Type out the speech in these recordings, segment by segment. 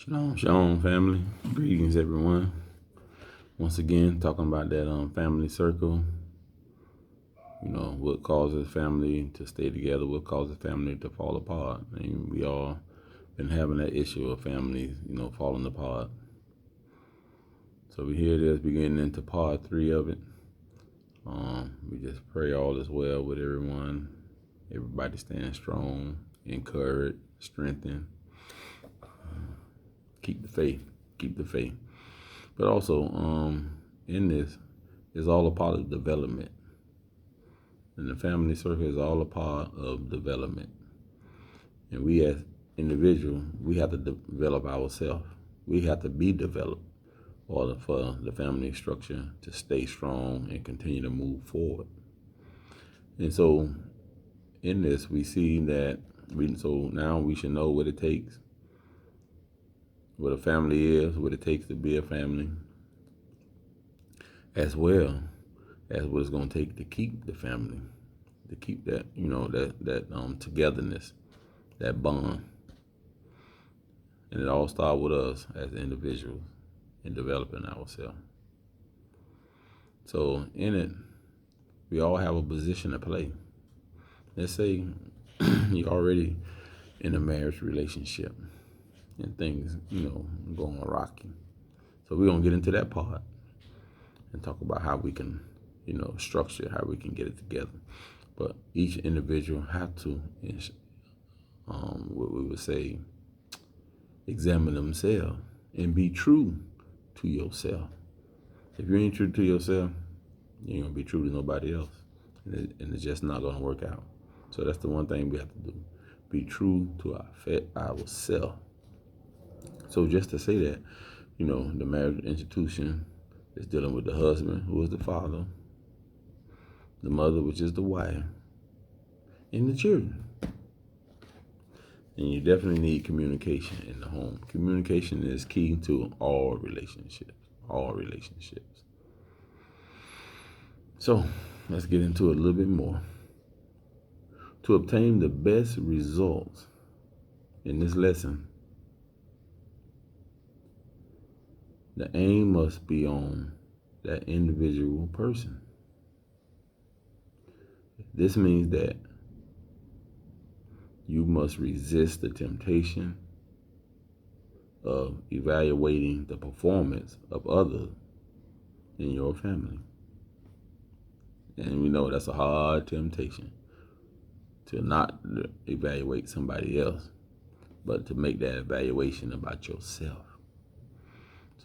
Shalom, shalom, family. Greetings, everyone. Once again, talking about that family circle. You know, what causes family to stay together, what causes family to fall apart. And we all been having that issue of families, falling apart. So we hear this beginning into part 3 of it. We just pray all is well with everyone. Everybody staying strong, encouraged, strengthened. Keep the faith. But also, in this is all a part of development. And the family circle is all a part of development. And we as individuals, we have to develop ourselves. We have to be developed in order for the family structure to stay strong and continue to move forward. And so in this, we see that now we should know what it takes, what a family is, what it takes to be a family, as well as what it's going to take to keep the family, to keep that, that togetherness, that bond. And it all starts with us as individuals in developing ourselves. So in it, we all have a position to play. Let's say you're already in a marriage relationship and things, going rocky. So we're going to get into that part and talk about how we can, structure, how we can get it together. But each individual have to, what we would say, examine themselves and be true to yourself. If you ain't true to yourself, you ain't gonna be true to nobody else, and it's just not gonna work out. So that's the one thing we have to do: be true to ourselves. So just to say that, the marriage institution is dealing with the husband, who is the father, the mother, which is the wife, and the children. And you definitely need communication in the home. Communication is key to all relationships. So let's get into it a little bit more. To obtain the best results in this lesson, the aim must be on that individual person. This means that you must resist the temptation of evaluating the performance of others in your family. And we know that's a hard temptation, to not evaluate somebody else, but to make that evaluation about yourself.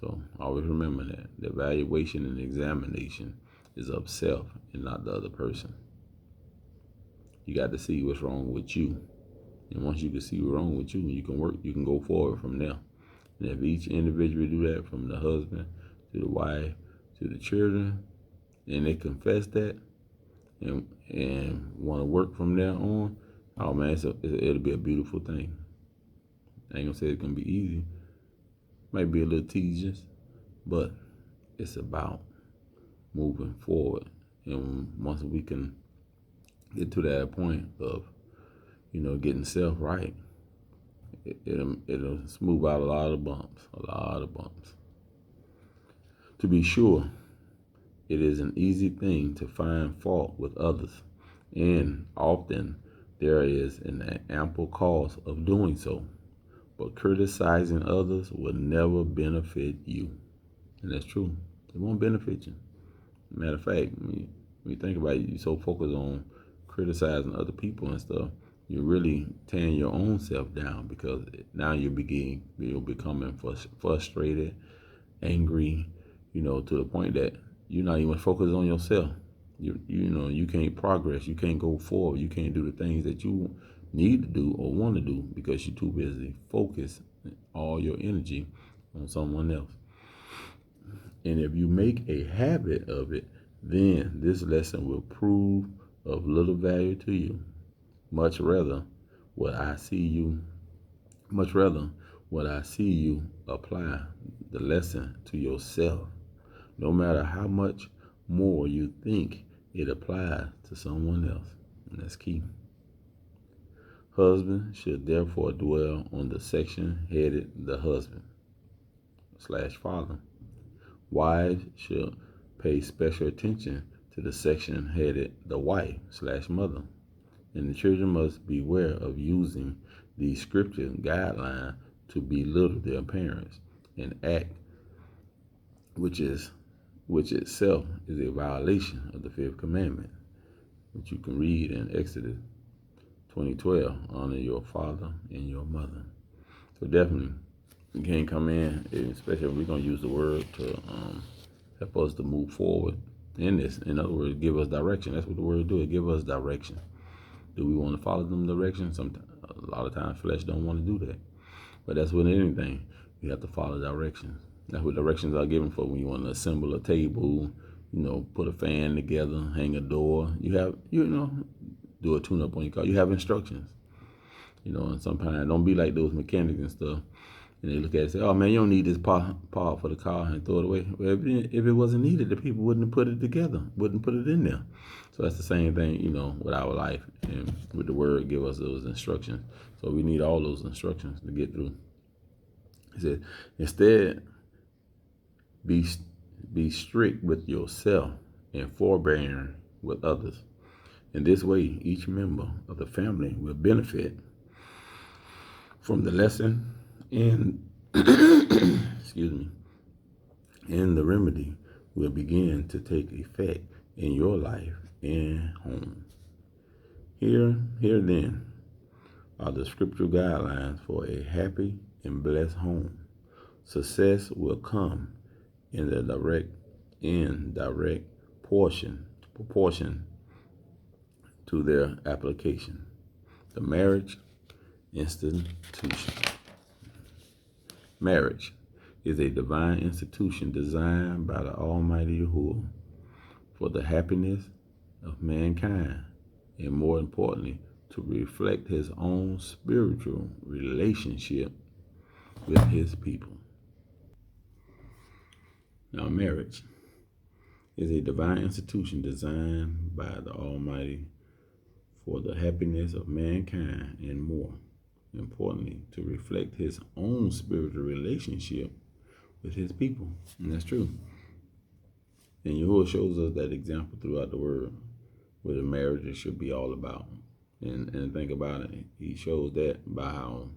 So always remember that the evaluation and examination is of self and not the other person. You got to see what's wrong with you. And once you can see what's wrong with you, you can go forward from there. And if each individual do that, from the husband to the wife to the children, and they confess that and want to work from there on, oh man, it'll be a beautiful thing. I ain't gonna say it's gonna be easy. Might be a little tedious, but it's about moving forward. And once we can get to that point of, getting self right, it'll smooth out a lot of bumps. To be sure, it is an easy thing to find fault with others, and often there is an ample cause of doing so. But criticizing others will never benefit you. And that's true. It won't benefit you. Matter of fact, when you think about it, you're so focused on criticizing other people and stuff, you're really tearing your own self down, because now you're becoming frustrated, angry, to the point that you're not even focused on yourself. You can't progress. You can't go forward. You can't do the things that you need to do or want to do, because you're too busy focused all your energy on someone else. And if you make a habit of it, then this lesson will prove of little value to you. Much rather what I see you apply the lesson to yourself, no matter how much more you think it applies to someone else. And that's key. Husband should therefore dwell on the section headed the husband. father. Wives should pay special attention to the section headed the wife / mother. And the children must beware of using these scripture guidelines to belittle their parents, an act which itself is a violation of the fifth commandment, which you can read in Exodus 20:12. Honor your father and your mother. So definitely, you can't come in, especially if we're gonna use the word to help us to move forward in this. In other words, give us direction. That's what the word do. It give us direction. Do we want to follow them directions? Sometimes, a lot of times, flesh don't want to do that. But that's with anything. You have to follow directions. That's what directions are given for when you want to assemble a table, put a fan together, hang a door. You have, do a tune-up on your car. You have instructions. And sometimes don't be like those mechanics and stuff. And they look at it and say, oh man, you don't need this part for the car, and throw it away. Well, if it wasn't needed, the people wouldn't have put it together, wouldn't put it in there. So that's the same thing, with our life and with the word, give us those instructions. So we need all those instructions to get through. He said, instead, be strict with yourself and forbearing with others. In this way, each member of the family will benefit from the lesson and excuse me, and the remedy will begin to take effect in your life and home. Here then are the scriptural guidelines for a happy and blessed home. Success will come in the direct proportion to their application. The marriage institution. Marriage is a divine institution designed by the Almighty Yahuwah for the happiness of mankind, and more importantly, to reflect his own spiritual relationship with his people. Now, marriage is a divine institution designed by the Almighty for the happiness of mankind, and more importantly, to reflect his own spiritual relationship with his people. And that's true. And Yahuwah shows us that example throughout the word, what a marriage should be all about. And think about it, he shows that by how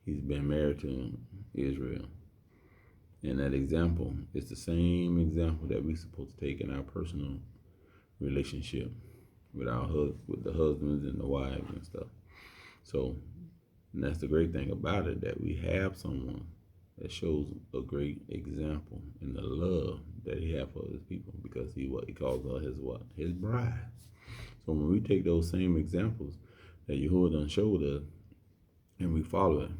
he's been married to Israel. And that example is the same example that we're supposed to take in our personal relationship with with the husbands and the wives and stuff. So, and that's the great thing about it, that we have someone that shows a great example in the love that he has for his people, because he calls her his bride. So when we take those same examples that Yahuwah done showed us and we follow it,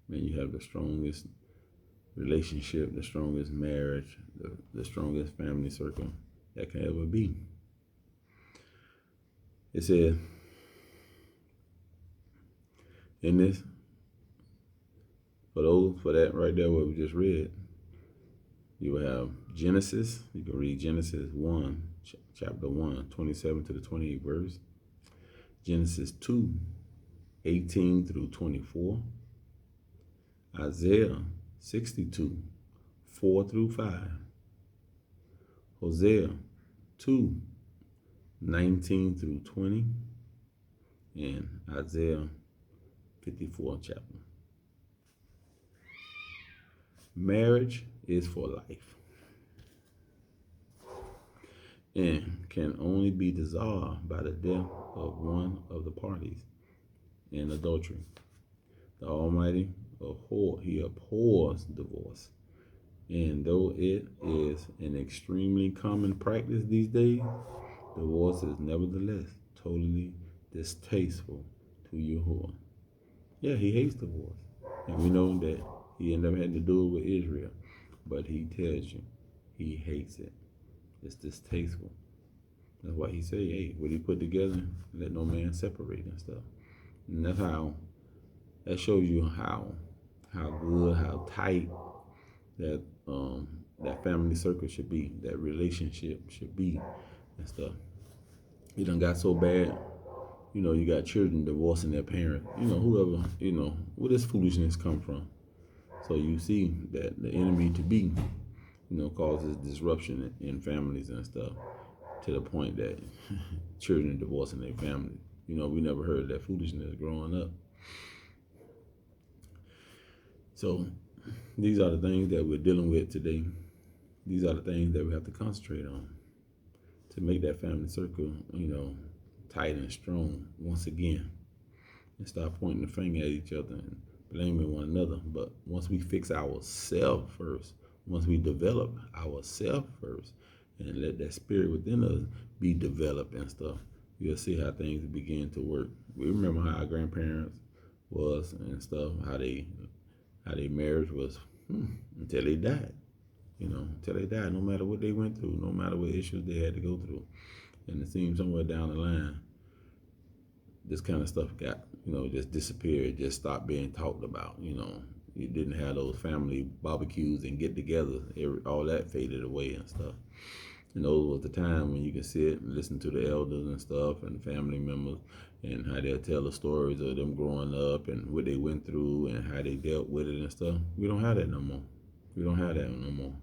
man, you have the strongest relationship, the strongest marriage, the strongest family circle that can ever be. It says, in this, for that right there, what we just read, you will have Genesis. You can read Genesis 1, chapter 1, 27 to the 28th verse. Genesis 2, 18 through 24. Isaiah 62, 4 through 5. Hosea 2, 19 through 20. And Isaiah 54 chapter. Marriage is for life and can only be dissolved by the death of one of the parties in adultery. The Almighty abhors divorce, and though it is an extremely common practice these days, divorce is nevertheless totally distasteful to Yahuwah. Yeah, he hates divorce, and we know that he ended up having to do it with Israel, but he tells you he hates it. It's distasteful. That's why he say, hey, what he put together, let no man separate and stuff. And that shows you how good, how tight that family circle should be, that relationship should be and stuff. It done got so bad, you got children divorcing their parents. Whoever, where does foolishness come from? So you see that the enemy to be, causes disruption in families and stuff to the point that children divorcing their family. We never heard of that foolishness growing up. So these are the things that we're dealing with today. These are the things that we have to concentrate on to make that family circle, tight and strong once again, and stop pointing the finger at each other and blaming one another. But once we fix ourselves first, once we develop ourselves first, and let that spirit within us be developed and stuff, you'll see how things begin to work. We remember how our grandparents was and stuff, how their marriage was until they died. Until they died, no matter what they went through, no matter what issues they had to go through. And it seems somewhere down the line, this kind of stuff got, just disappeared, just stopped being talked about. You didn't have those family barbecues and get together. All that faded away and stuff. And those was the time when you could sit and listen to the elders and stuff and family members and how they'll tell the stories of them growing up and what they went through and how they dealt with it and stuff. We don't have that no more. We don't have that no more.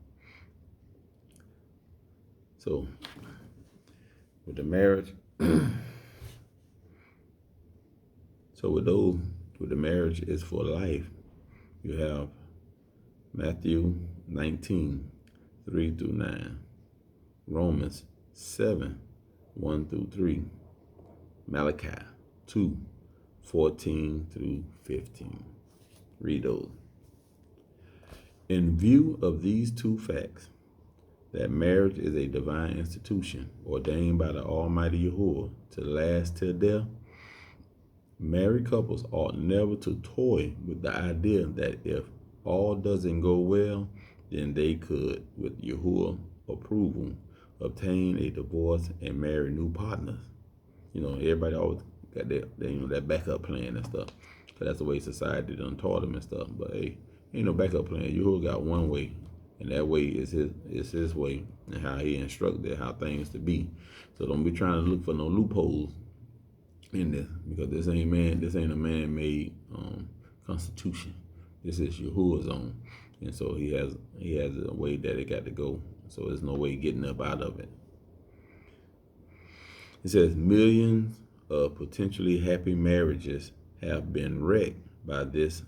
So with the marriage, with the marriage is for life, you have Matthew 19, 3 through 9, Romans 7, 1 through 3, Malachi 2, 14 through 15. Read those. In view of these two facts, that marriage is a divine institution ordained by the Almighty Yahuwah to last till death, married couples ought never to toy with the idea that if all doesn't go well, then they could, with Yahuwah approval, obtain a divorce and marry new partners. Everybody always got that backup plan and stuff. Cause that's the way society done taught them and stuff. But hey, ain't no backup plan. Yahuwah got one way, and that way is his way, and how he instructed how things to be. So don't be trying to look for no loopholes in this, because this ain't a man-made constitution. This is Yahuwah's own, and so he has a way that it got to go. So there's no way getting up out of it. It says millions of potentially happy marriages have been wrecked by this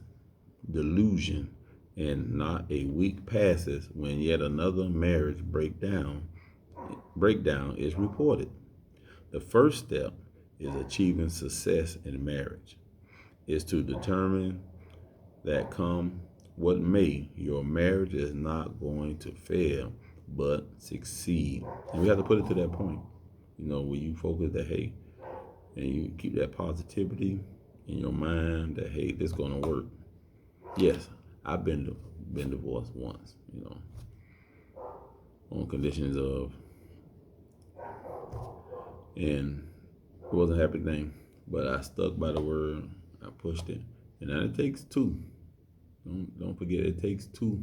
delusion, and not a week passes when yet another marriage breakdown is reported. The first step is achieving success in marriage, is to determine that come what may, your marriage is not going to fail, but succeed. And we have to put it to that point, where you focus that, hey, and you keep that positivity in your mind that, hey, this is going to work. Yes, I've been divorced once, on conditions of, and it wasn't a happy thing, but I stuck by the word. I pushed it, and now it takes two. Don't forget, it takes two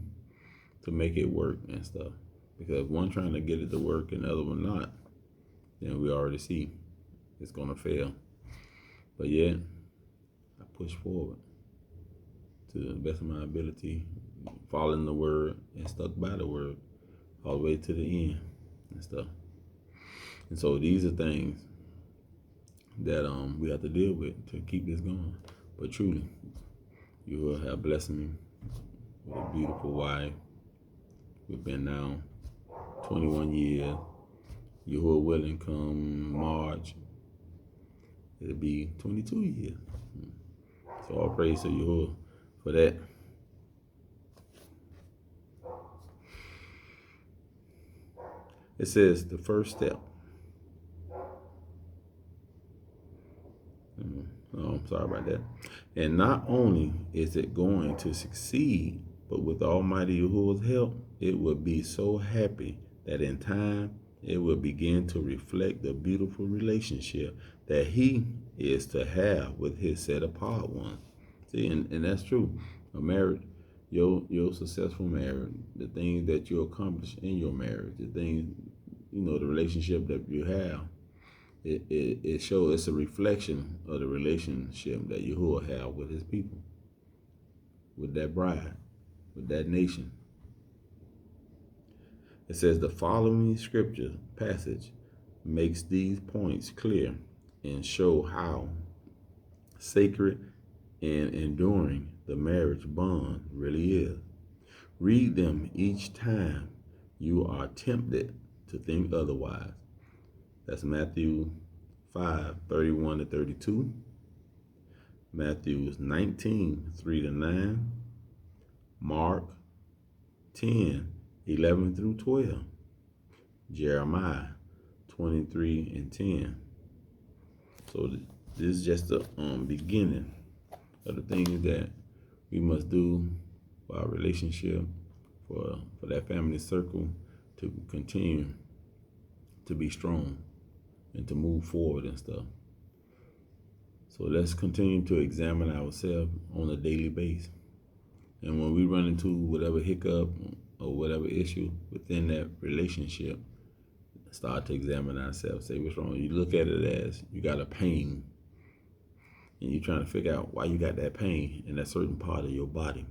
to make it work and stuff. Because one trying to get it to work and the other one not, then we already see it's gonna fail. But yet, I push forward to the best of my ability, following the word and stuck by the word all the way to the end and stuff. And so these are things that we have to deal with to keep this going. But truly, you will have blessed me with a beautiful wife. We've been now 21 years. Yahuwah willing, come March, it'll be 22 years. So all praise to Yahuwah for that. It says the first step. I'm sorry about that. And not only is it going to succeed, but with Almighty Yahuwah's help, it will be so happy that in time it will begin to reflect the beautiful relationship that he is to have with his set apart ones. See, and that's true. A marriage, your successful marriage, the things that you accomplish in your marriage, the things, the relationship that you have, it shows, it's a reflection of the relationship that Yahuwah have with his people, with that bride. with that nation. It says the following scripture passage makes these points clear and show how sacred and enduring the marriage bond really is. Read them each time you are tempted to think otherwise. That's Matthew 5:31-32, Matthew 19:3-9, Mark 10:11-12, Jeremiah 23:10. So this is just the beginning of the things that we must do for our relationship, for that family circle to continue to be strong and to move forward and stuff. So let's continue to examine ourselves on a daily basis. And when we run into whatever hiccup or whatever issue within that relationship, start to examine ourselves. Say, what's wrong? You look at it as you got a pain, and you're trying to figure out why you got that pain in that certain part of your body.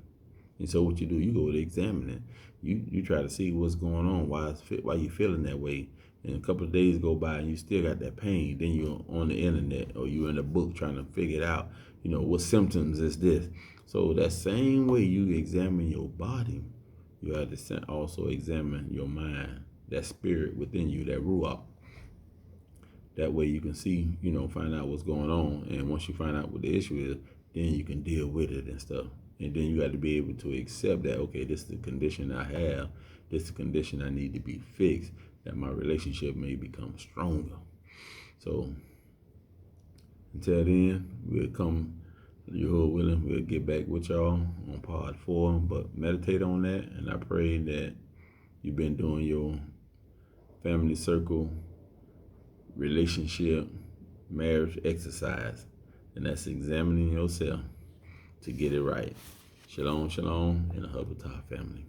And so what you do, you go to examine it. You try to see what's going on, why you feeling that way. And a couple of days go by and you still got that pain. Then you're on the internet or you're in a book trying to figure it out. What symptoms is this? So that same way you examine your body, you have to also examine your mind, that spirit within you, that ruach. That way you can see, find out what's going on. And once you find out what the issue is, then you can deal with it and stuff. And then you got to be able to accept that, okay, this is the condition I have. This is the condition I need to be fixed, that my relationship may become stronger. So until then, we'll come, Lord willing, we'll get back with y'all on part 4. But meditate on that, and I pray that you've been doing your family circle, relationship, marriage exercise, and that's examining yourself to get it right. Shalom, shalom, and a Hubbatah family.